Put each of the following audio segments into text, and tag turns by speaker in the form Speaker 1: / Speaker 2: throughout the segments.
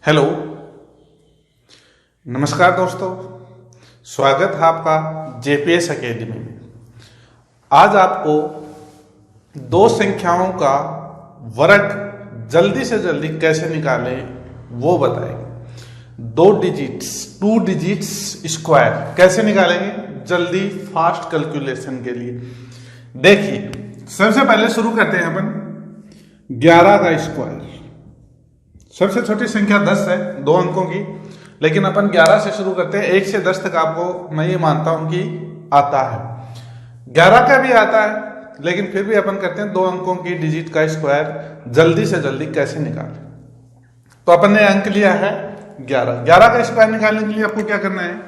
Speaker 1: Hello, नमस्कार दोस्तों, स्वागत है आपका जेपीएस एकेडमी में। आज आपको दो संख्याओं का वर्ग जल्दी से जल्दी कैसे निकालें वो बताएंगे। टू डिजिट्स स्क्वायर कैसे निकालेंगे जल्दी फास्ट कैलकुलेशन के लिए। देखिए, सबसे पहले शुरू करते हैं अपन 11 का स्क्वायर। सबसे छोटी संख्या 10 है, 2 अंकों की, लेकिन अपन 11 से शुरू करते हैं। 1 से 10 तक आपको मैं ये मानता हूं कि आता है। 11 का भी आता है, लेकिन फिर भी अपन करते हैं 2 अंकों की डिजिट का स्क्वायर जल्दी से जल्दी कैसे निकालें। तो अपन ने अंक लिया है 11। 11 का स्क्वायर निकालने के लिए आपको क्या करना है,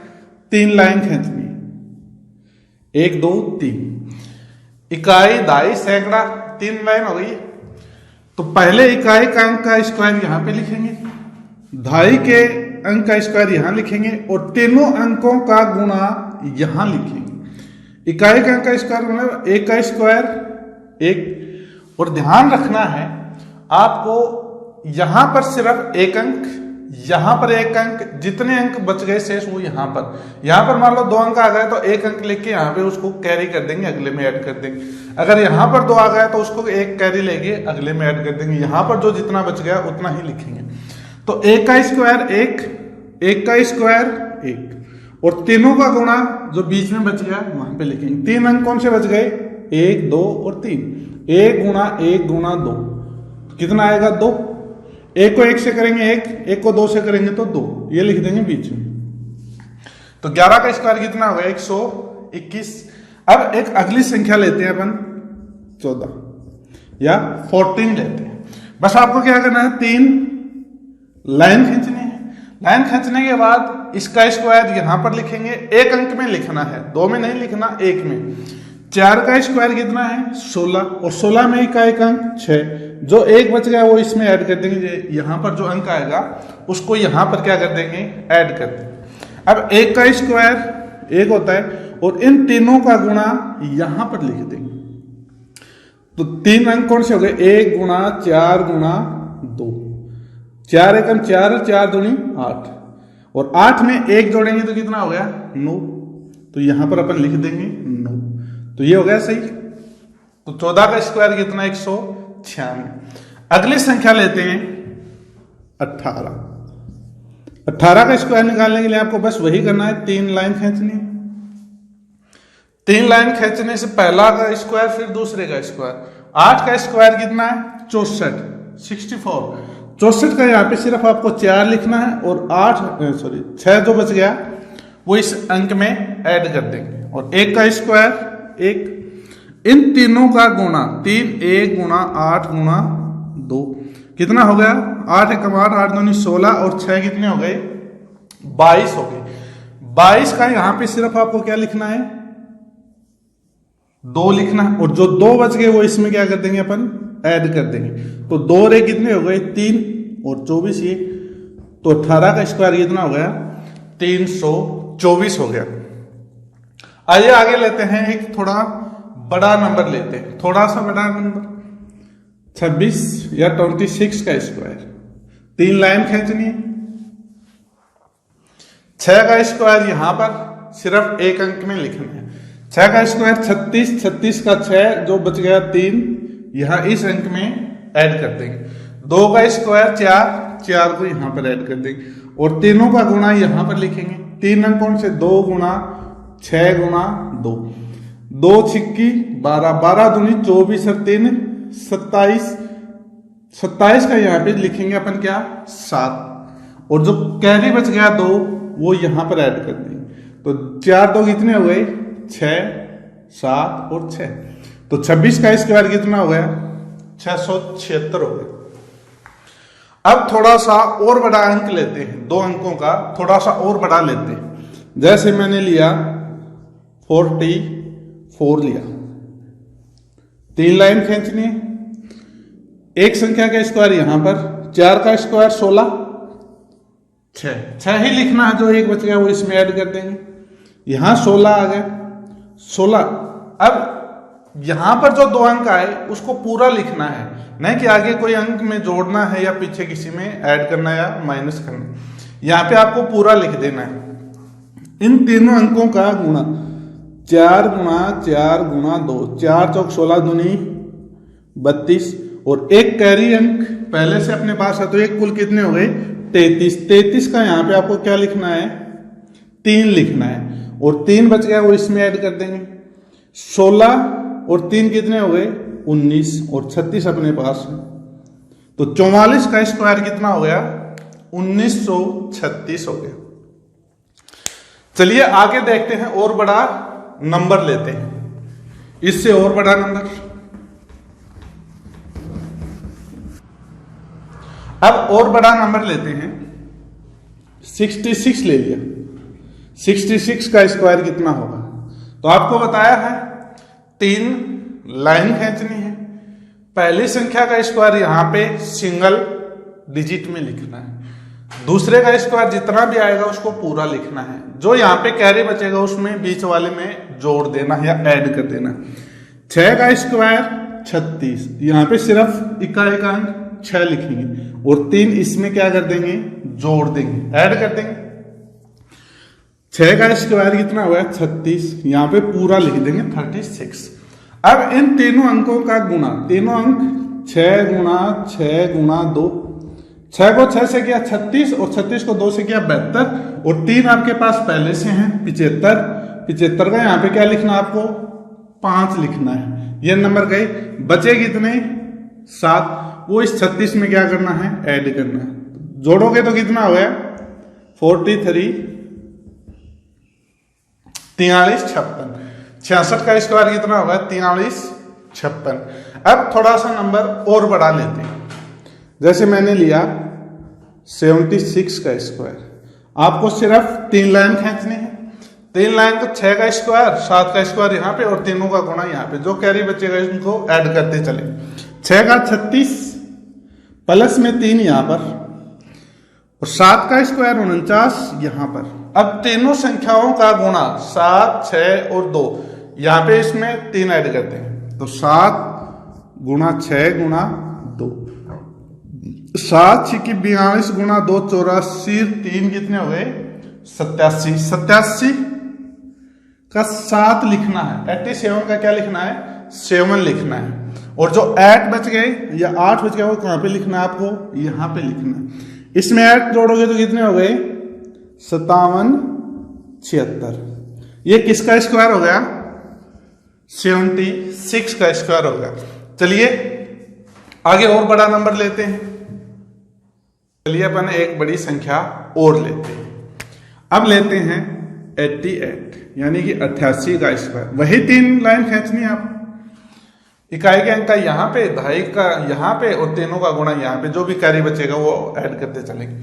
Speaker 1: 3 लाइन खींचनी है। 1 2 3, इकाई, दहाई, सैकड़ा, 3 लाइन हो गई। तो पहले इकाई का अंक का स्क्वायर यहां पे लिखेंगे, दहाई के अंक का स्क्वायर यहां लिखेंगे और तीनों अंकों का गुणा यहां लिखेंगे। इकाई का अंक का स्क्वायर मतलब 1 का स्क्वायर 1। और ध्यान रखना है आपको, यहां पर सिर्फ 1 अंक, यहां पर 1 अंक, जितने अंक बच गए शेष वो यहां पर मान लो 2 अंक आ गए तो 1 अंक लेके यहां पे उसको कैरी कर देंगे, अगले में ऐड कर देंगे। अगर यहां पर 2 आ गए तो उसको 1 कैरी लेके अगले में ऐड कर देंगे। यहां पर जो जितना बच गया उतना ही लिखेंगे। तो 1 का स्क्वायर 1, 1 का स्क्वायर 1 और तीनों का गुणा जो बीच में बच गया वहां पे लिखेंगे। 3 अंक कौन से बच गए, 1 2 और 3। 1 गुणा 2 कितना आएगा, 2। 1 को 1 से करेंगे 1, 1 को 2 से करेंगे तो 2, ये लिख देंगे बीच में। तो 11 का स्क्वायर कितना होगा, 121। अब एक अगली संख्या लेते हैं अपन 14 या 14 लेते हैं। बस आपको क्या करना है, 3 लाइन खींचनी है। लाइन खींचने के बाद इसका स्क्वायर यहां पर लिखेंगे। 1 अंक में लिखना है, 2 में नहीं लिखना, 1 में। 4 का स्क्वायर कितना है, 16 और 16 में इकाई का अंक 6। जो 1 बच गया वो इसमें ऐड कर देंगे। यहां पर जो अंक आएगा उसको यहां पर क्या कर देंगे, ऐड कर देंगे। अब 1 का स्क्वायर 1 होता है और इन तीनों का गुणा यहां पर लिख देंगे। तो 3 अंक कौन से हो गए, 1 गुणा 4 गुणा 2। 4 एकम 4, 4 दूनी 8 और 8 में 1 जोड़ेंगे तो कितना हो गया, 9। तो यहां पर अपन लिख देंगे 9। तो ये हो गया सही। तो 14 का स्क्वायर कितना, 196। अगली संख्या लेते हैं 18। 18 का स्क्वायर निकालने के लिए आपको बस वही करना है, 3 लाइन खींचनी है। 3 लाइन खींचने से पहला का स्क्वायर फिर दूसरे का स्क्वायर। 8 का स्क्वायर कितना है, 64 64 का यहाँ पे सिर्फ आपको 4 लिखना है और 6 जो बच गया वो इस अंक में ऐड कर देंगे। और 1 का स्क्वायर 1, इन तीनों का गुणा 3, 1 गुणा 8 गुणा 2 कितना हो गया, 8 एकम 8, 8 दूनी 16 और 6 कितने हो गए, 22 हो गए। 22 का यहां पे सिर्फ आपको क्या लिखना है, 2 लिखना है और जो 2 बच गए वो इसमें क्या कर देंगे, अपन ऐड कर देंगे। तो 2 रे कितने हो गए, 3 और 24 ये। तो 18 का स्क्वायर कितना हो गया, 324 हो गया। आइए आगे लेते हैं, एक थोड़ा बड़ा नंबर लेते हैं, थोड़ा सा बड़ा नंबर 26 या 26 का स्क्वायर। 3 लाइन खींचनी है। 6 का स्क्वायर यहां पर सिर्फ 1 अंक में लिखना है। 6 का स्क्वायर 36, 36 का 6 जो बच गया 3 यहां इस अंक में ऐड कर देंगे। 2 का स्क्वायर 4, 4 को यहां पर ऐड कर देंगे और तीनों का गुणा यहां पर लिखेंगे। 3 अंक कौन से, 2 गुणा 6 गुणा 2, 2 छिक्की 12, 12 दूनी 24 और 3 27। 27 का यहाँ पे लिखेंगे अपन क्या, 7 और जो कैरी बच गया 2 वो यहां पर ऐड कर देंगे। तो 4 2 कितने हो गए, 6, 7 और 6। तो 26 का स्क्वायर कितना हो गया, 676 हो गया। अब थोड़ा सा और बड़ा अंक लेते हैं, 2 अंकों का थोड़ा सा और बड़ा लेते हैं। जैसे मैंने लिया 44 लिया। 3 लाइन खींचनी है। एक संख्या का स्क्वायर यहां पर, 4 का स्क्वायर 16, 6 ही लिखना है, जो 1 बच गया वो इसमें ऐड कर देंगे। यहां 16 आ गया, 16। अब यहां पर जो 2 अंक आए उसको पूरा लिखना है, नहीं कि आगे कोई अंक में जोड़ना है या पीछे किसी में ऐड करना या माइनस करना। यहां पे आपको पूरा लिख देना है। इन तीनों अंकों का गुणा 4 गुणा 4 गुणा 2, 4 चौक 16 दूनी 32 और एक कैरी अंक पहले से अपने पास है, तो एक कुल कितने हो गए 33। 33 का यहाँ पे आपको क्या लिखना है 3 लिखना है और 3 बच गया वो इसमें ऐड कर देंगे। 16 और 3 कितने हो गए 19 और 36 अपने पास है, तो 44 का स्क्वायर कितना हो गया 1936 हो गया। चलिए आगे देखते हैं, और बड़ा नंबर लेते हैं, इससे और बड़ा नंबर। अब और बड़ा नंबर लेते हैं, 66 ले लिया। 66 का स्क्वायर कितना होगा, तो आपको बताया है 3 लाइन खींचनी है। पहली संख्या का स्क्वायर यहां पे सिंगल डिजिट में लिखना है, दूसरे का स्क्वायर जितना भी आएगा उसको पूरा लिखना है, जो यहाँ पे कैरी बचेगा उसमें बीच वाले में जोड़ देना या ऐड कर देना। 6 का स्क्वायर 36, यहाँ पे सिर्फ इकाई का अंक 6 लिखेंगे और 3 इसमें क्या कर देंगे जोड़ देंगे, ऐड कर देंगे। 6 का स्क्वायर कितना हुआ 36, यहाँ पे पूरा लिख देंगे 36। अब इन तीनों अंकों का गुणा, तीनों अंक 6 गुणा 6 गुणा 2, 6 को 6 से किया 36 और 36 को 2 से किया 72 और 3 आपके पास पहले से हैं 75। 75 का यहाँ पे क्या लिखना आपको 5 लिखना है, ये नंबर गए। बचे कितने 7, वो इस 36 में क्या करना है ऐड करना है, जोड़ोगे तो कितना हो गया 43 43 56। 66 का स्क्वायर कितना होगा 43 56। अब थोड़ा सा नंबर और बढ़ा लेते हैं, जैसे मैंने लिया 76 का स्क्वायर, आपको सिर्फ 3 लाइन खींचनी है। 3 लाइन को 6 का स्क्वायर 7 का स्क्वायर यहाँ पे और तीनों का गुणा यहाँ पे, जो कैरी बचेगा इनको ऐड करते चले। 6 का 36 प्लस में 3 यहाँ पर और 7 का स्क्वायर 49 यहाँ पर। अब तीनों संख्याओं का गुणा 7 6 और 2, यहाँ पे इसमें 3 ऐड करते हैं, तो 7 गुणा 6 गुणा 2, 7 6 की 42 गुणा 2 84, 3 कितने हो गए 87। 87 का 7 लिखना है, 87 का क्या लिखना है 7 लिखना है, और जो 8 बच गए या 8 बच गया वो कहां पे लिखना है आपको यहाँ पे लिखना है। इसमें 8 जोड़ोगे तो कितने हो गए 57 76। ये किसका स्क्वायर हो गया 76 का स्क्वायर हो गया। चलिए आगे और बड़ा नंबर लेते हैं। चलिए अपन एक बड़ी संख्या और लेते हैं। अब लेते हैं 88 यानी कि 88 का स्क्वायर। वही 3 लाइन खींचनी है आप, इकाई के अंक का यहाँ पे, दहाई का यहाँ पे और तीनों का गुणा यहाँ पे, जो भी कैरी बचेगा वो ऐड करते चलेंगे।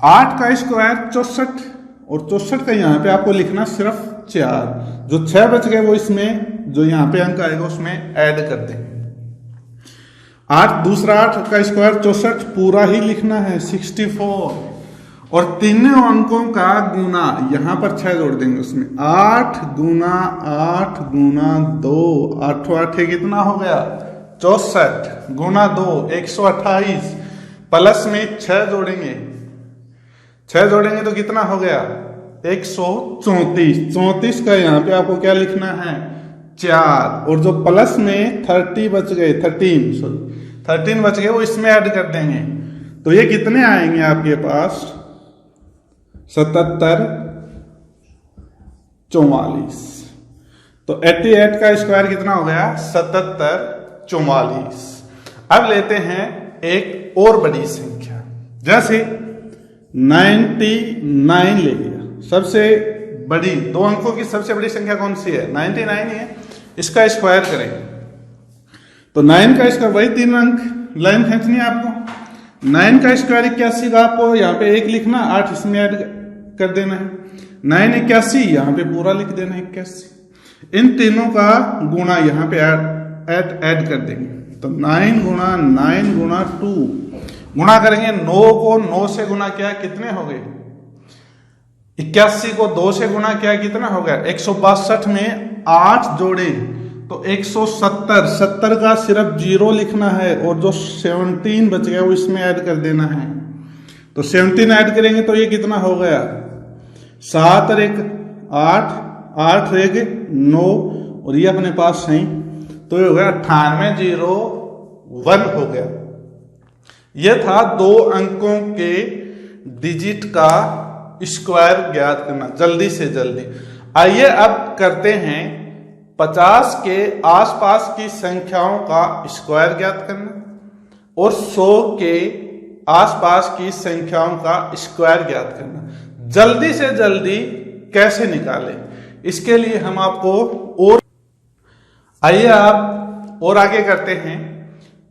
Speaker 1: 8 का स्क्वायर 64 और 64 का यहाँ पे आपको लिखना सिर्फ 4, जो 6 बच गए वो इसमें जो यहाँ पे अंक आएगा उसमें ऐड कर देंगे। 8 दूसरा 8 का स्क्वायर 64 पूरा ही लिखना है 64 और तीनों अंकों का गुना यहाँ पर 6 जोड़ देंगे उसमें। 8 गुना 8 गुना 2, 8 8 कितना हो गया 64 गुना 2 128 प्लस में 6 जोड़ेंगे, 6 जोड़ेंगे तो कितना हो गया 134। 34 का यहाँ पे आपको क्या लिखना है 4 और जो प्लस में 30 बच गए 13 बच गए वो इसमें ऐड कर देंगे, तो ये कितने आएंगे आपके पास 77 44। तो 88 का स्क्वायर कितना हो गया 77 44। अब लेते हैं एक और बड़ी संख्या, जैसे 99 ले लिया। सबसे बड़ी 2 अंकों की सबसे बड़ी संख्या कौन सी है 99 ही है। इसका स्क्वायर करें तो 9 का स्क्वायर, वही 3 अंक लाइन खींचनी है आपको। 9 का स्क्वायर 81 का आपको यहाँ पे 1 लिखना, 8 इसमें ऐड कर देना है। 9 81 यहाँ पे पूरा लिख देना है 81। इन तीनों का गुणा यहाँ पे ऐड कर देंगे, तो 9 गुणा 9 गुणा 2 गुणा करेंगे। 9 को 9 से गुणा किया कितने हो गए 81 को 2 से गुणा किया कितना हो गया 162 में 8 जोड़े तो 170, 70 का सिर्फ 0 लिखना है और जो 17 बच गया वो इसमें ऐड कर देना है। तो 17 ऐड करेंगे तो ये कितना हो गया, 7 और 1 8, 8 और 1 9 और ये अपने पास है, तो ये हो गया 9801 हो गया। ये था 2 अंकों के डिजिट का स्क्वायर ज्ञात करना जल्दी से जल्दी। आइए अब करते हैं 50 के आसपास की संख्याओं का स्क्वायर ज्ञात करना और 100 के आसपास की संख्याओं का स्क्वायर ज्ञात करना। जल्दी से जल्दी कैसे निकालें, इसके लिए हम आपको और आइए आप और आगे करते हैं।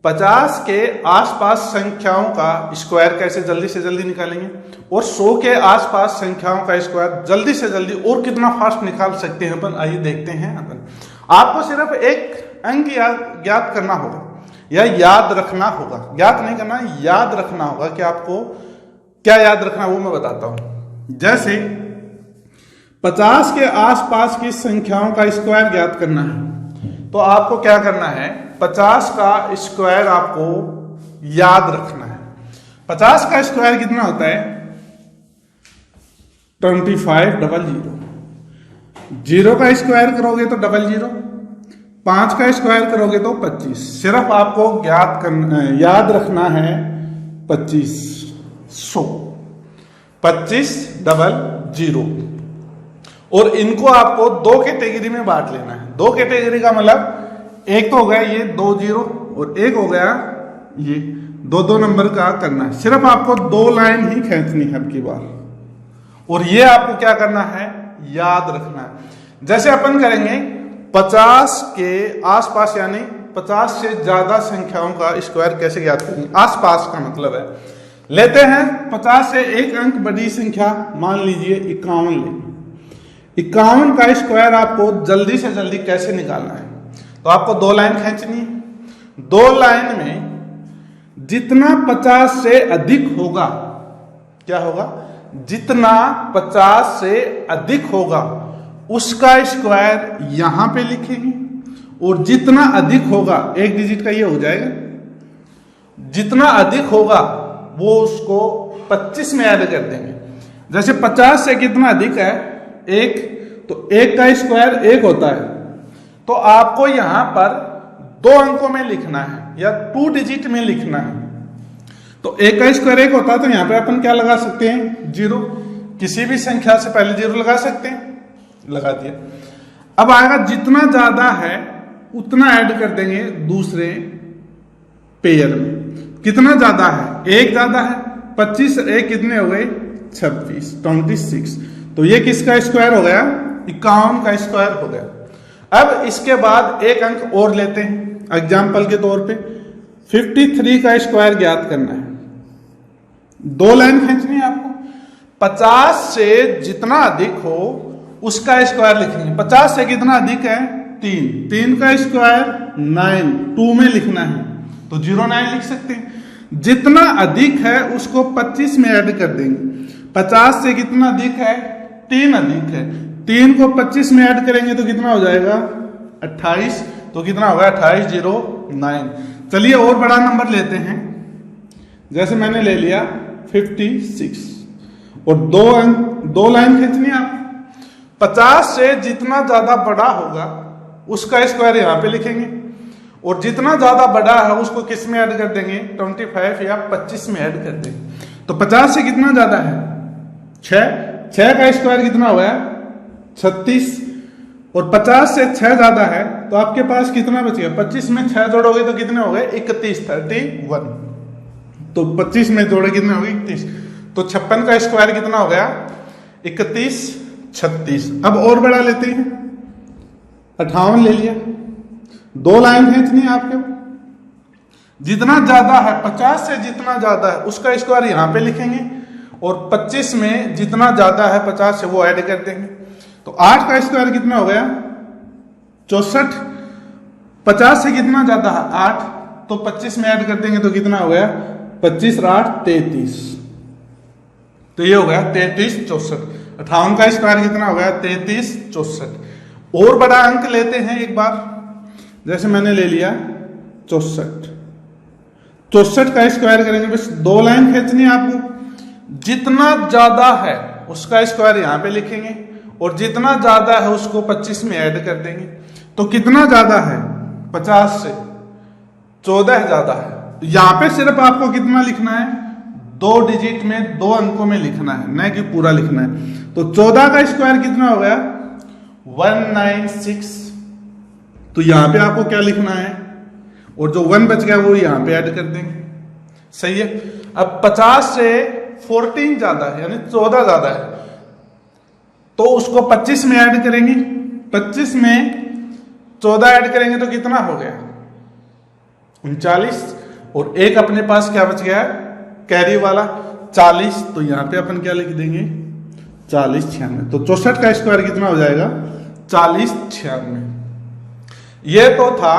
Speaker 1: 50 के आसपास संख्याओं का स्क्वायर कैसे जल्दी से जल्दी निकालेंगे और 100 के आसपास संख्याओं का स्क्वायर जल्दी से जल्दी और कितना फास्ट निकाल सकते हैं अपन, आइए देखते हैं। अपन आपको सिर्फ एक अंक ज्ञात करना होगा या याद रखना होगा, ज्ञात नहीं करना, याद रखना होगा कि आपको क्या याद रखना वो मैं बताता हूं। जैसे 50 के आसपास की संख्याओं का स्क्वायर ज्ञात करना है तो आपको क्या करना है, 50 का स्क्वायर आपको याद रखना है। 50 का स्क्वायर कितना होता है, 2500। 0 का स्क्वायर करोगे तो 00, 5 का स्क्वायर करोगे तो 25। सिर्फ आपको याद रखना है 2500, 2500। और इनको आपको 2 कैटेगरी में बांट लेना है। 2 कैटेगरी का मतलब एक तो हो गया ये 2 0 और एक हो गया ये 2 नंबर का करना है। सिर्फ आपको 2 लाइन ही खींचनी है अब की बार और ये आपको क्या करना है, याद रखना है। जैसे अपन करेंगे 50 के आसपास यानी 50 से ज्यादा संख्याओं का स्क्वायर कैसे ज्ञात करेंगे, आसपास का मतलब है। लेते हैं 50 से एक अंक बड़ी संख्या, मान लीजिए 51 ले। 51 का स्क्वायर आपको जल्दी से जल्दी कैसे निकालना है, तो आपको 2 लाइन खींचनी है। 2 लाइन में जितना 50 से अधिक होगा, क्या होगा, जितना 50 से अधिक होगा उसका स्क्वायर यहां पे लिखेंगे और जितना अधिक होगा, एक डिजिट का ये हो जाएगा, जितना अधिक होगा वो उसको 25 में ऐड कर देंगे। जैसे 50 से कितना अधिक है, 1, तो 1 का स्क्वायर 1 होता है, तो आपको यहां पर 2 अंकों में लिखना है या 2 डिजिट में लिखना है। तो 1 का स्क्वायर 1 होता है, तो यहां पे अपन क्या लगा सकते हैं, 0। किसी भी संख्या से पहले 0 लगा सकते हैं, लगा दिया। अब आएगा जितना ज्यादा है उतना ऐड कर देंगे दूसरे पेयर में। कितना ज्यादा है, 1 ज्यादा है, 25 1 कितने हो गए, 26, 26। तो ये किसका स्क्वायर हो गया, 51 का स्क्वायर हो गया। अब इसके बाद एक अंक और लेते हैं एग्जाम्पल के तौर पे, 53 का स्क्वायर ज्ञात करना है। 2 लाइन खींचनी है आपको। 50 से जितना अधिक हो उसका स्क्वायर लिखेंगे। 50 से कितना अधिक है, 3, 3 का स्क्वायर 9, 2 में लिखना है, तो 09 लिख सकते हैं। जितना अधिक है उसको 25 में ऐड कर देंगे। 50 से कितना अधिक है, 3 अधिक है, 3 को 25 में ऐड करेंगे तो कितना हो जाएगा, 28। तो कितना होगा, 2809। चलिए और बड़ा नंबर लेते हैं, जैसे मैंने ले लिया 56 और 2 लाइन खींचनी है आप। 50 से जितना ज्यादा बड़ा होगा उसका स्क्वायर यहां पे लिखेंगे और जितना ज्यादा बड़ा है उसको किस में ऐड कर देंगे, 25 या 25 में ऐड कर देंगे। तो 50 से कितना ज्यादा है, 6 का स्क्वायर कितना हुआ है, 36। और 50 से 6 ज्यादा है तो आपके पास कितना बच गया, 25 में 6 जोड़ोगे तो कितने हो गए, 31, 31। तो 25 में जोड़े कितने हो गए, 31। तो 56 का स्क्वायर कितना हो गया, 31, 36। अब और बड़ा लेते हैं, 58 ले लिया। 2 लाइन खींचनी है आपके, जितना ज्यादा है 50 से जितना ज्यादा है उसका स्क्वायर यहां पे लिखेंगे और 25 में जितना ज्यादा है 50 से वो ऐड कर देंगे। तो 8 का स्क्वायर कितना हो गया, 64। 50 से कितना ज्यादा है, 8, तो 25 में ऐड कर देंगे तो कितना हो गया, 25 और 8 33। तो ये हो गया 33 64। 58 का स्क्वायर कितना हो गया, 33 64। और बड़ा अंक लेते हैं एक बार, जैसे मैंने ले लिया 64, 64 का स्क्वायर करेंगे, बस 2 लाइन खींचनी है आपको। जितना ज्यादा है उसका स्क्वायर यहां पे लिखेंगे और जितना ज्यादा है उसको 25 में ऐड कर देंगे। तो कितना ज्यादा है, 50 से 14 ज्यादा है। यहां पे सिर्फ आपको कितना लिखना है, 2 डिजिट में 2 अंकों में लिखना है, न कि पूरा लिखना है। तो 14 का स्क्वायर कितना हो गया, 196। तो यहां पे आपको क्या लिखना है, और जो 1 बच गया वो यहां पे ऐड कर देंगे। सही है। अब 50 से 14 ज्यादा है, यानी 14 ज्यादा है, तो उसको 25 में ऐड करेंगे। 25 में 14 ऐड करेंगे तो कितना हो गया, 39। और एक अपने पास क्या बच गया, कैरी वाला 40। तो यहां पे अपन क्या लिख देंगे, 40 96। तो 64 का स्क्वायर कितना हो जाएगा, 40 96। ये तो था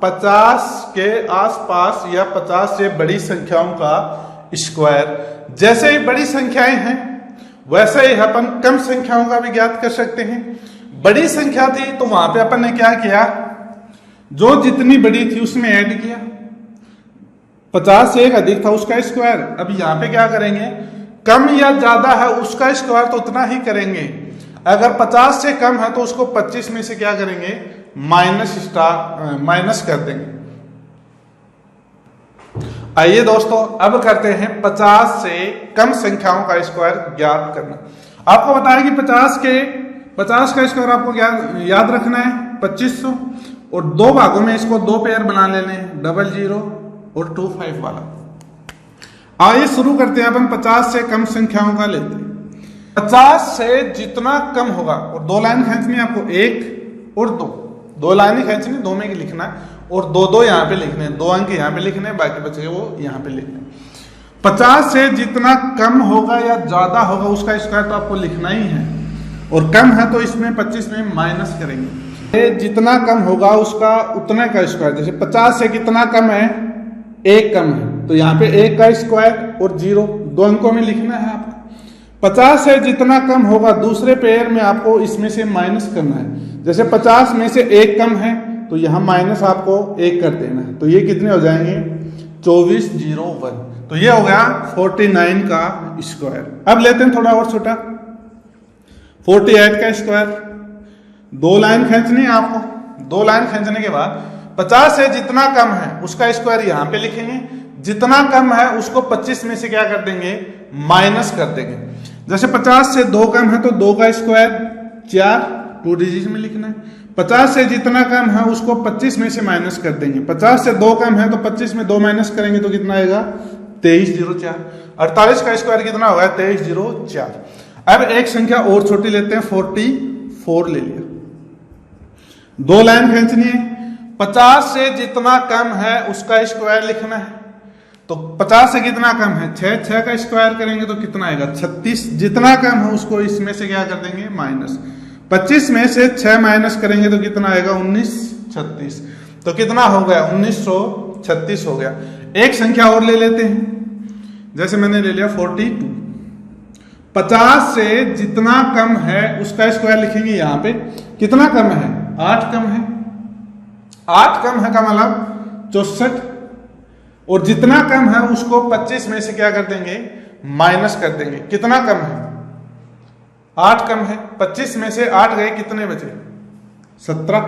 Speaker 1: 50 के आसपास या 50 से बड़ी संख्याओं का स्क्वायर। जैसे ही बड़ी संख्याएं हैं वैसे ही अपन कम संख्याओं का भी ज्ञात कर सकते हैं। बड़ी संख्या थी तो वहां पे अपन ने क्या किया, जो जितनी बड़ी थी उसमें ऐड किया। 50 से एक अधिक था उसका स्क्वायर। अब यहां पे क्या करेंगे, कम या ज्यादा है उसका स्क्वायर तो उतना ही करेंगे। अगर 50 से कम है तो उसको 25 में से क्या करेंगे, माइनस कर देंगे। आइए दोस्तों अब करते हैं 50 से कम संख्याओं का स्क्वायर ज्ञात करना। आपको बताया कि 50 का स्क्वायर आपको याद रखना है 2500, और 2 भागों में इसको 2 पेयर बना लेने हैं, 00 और 25 वाला। आइए शुरू करते हैं। अपन 50 से कम संख्याओं का लेते हैं। 50 से जितना कम होगा, और 2 लाइन खींचनी है आपको, 1 और 2 लाइन खींचनी, 2 में लिखना है, और 2 यहाँ पे लिखने हैं, 2 अंक यहाँ पे लिखने हैं, बाकी बचे वो यहाँ पे लिखने हैं। 50 से जितना कम होगा या ज्यादा होगा उसका स्क्वायर तो आपको लिखना ही है, और कम है तो इसमें 25 में माइनस करेंगे। जितना कम होगा उसका उतने का स्क्वायर। जैसे 50 से कितना कम है, 1 कम है, तो यहाँ पे 1 का स्क्वायर और 0 2 अंकों में लिखना है आपको। 50 से जितना कम होगा दूसरे पेयर में आपको इसमें से माइनस करना है। जैसे 50 में से 1 कम है तो यहां माइनस आपको 1 कर देना है। तो ये कितने हो जाएंगे, 2401। तो ये हो गया 49 का स्क्वायर। अब लेते हैं थोड़ा और छोटा, 48 का स्क्वायर। 2 लाइन खींचनी है आपको। 2 लाइन खींचने के बाद 50 से जितना कम है उसका स्क्वायर यहां पे लिखेंगे, जितना कम है उसको 25 में से क्या कर देंगे, माइनस कर देंगे। जैसे 50 से 2 कम है तो 2 का स्क्वायर 4, 2 डिजिट में लिखना है। 50 से जितना कम है उसको 25 में से माइनस कर देंगे। 50 से 2 कम है तो 25 में 2 माइनस करेंगे तो कितना आएगा, 2304। 48 का स्क्वायर कितना होगा, 2304। अब एक संख्या और छोटी लेते हैं, 44 ले लिया। 2 लाइन खींचनी है। 50 से जितना कम है उसका स्क्वायर लिखना है। तो 50 से कितना कम है, 6 का स्क्वायर करेंगे तो कितना आएगा, 36। जितना कम है उसको इसमें से क्या कर देंगे, माइनस। 25 में से 6 माइनस करेंगे तो कितना आएगा, 1936। तो कितना हो गया, 1936 हो गया। एक संख्या और ले लेते हैं। जैसे मैंने ले लिया 42। 50 से जितना कम है उसका स्क्वायर लिखेंगे। यहां पे कितना कम है, 8 कम है। 8 कम है का मतलब 64, और जितना कम है उसको 25 में से क्या कर देंगे, माइनस कर देंगे। कितना कम है, 8 कम है। 25 में से 8 गए, कितने बचे, 17।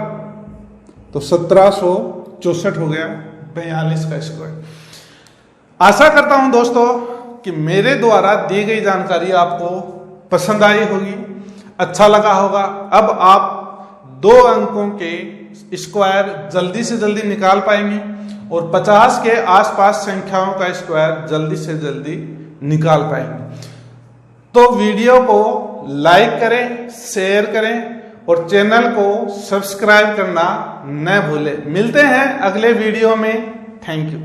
Speaker 1: तो 1764 हो गया 42 का स्क्वायर। आशा करता हूं दोस्तों कि मेरे द्वारा दी गई जानकारी आपको पसंद आई होगी, अच्छा लगा होगा। अब आप 2 अंकों के स्क्वायर जल्दी से जल्दी निकाल पाएंगे और 50 के आसपास संख्याओं का स्क्वायर जल्दी से जल्दी निकाल पाएंगे। तो वीडियो को लाइक करें, शेयर करें और चैनल को सब्सक्राइब करना न भूलें। मिलते हैं अगले वीडियो में। Thank you.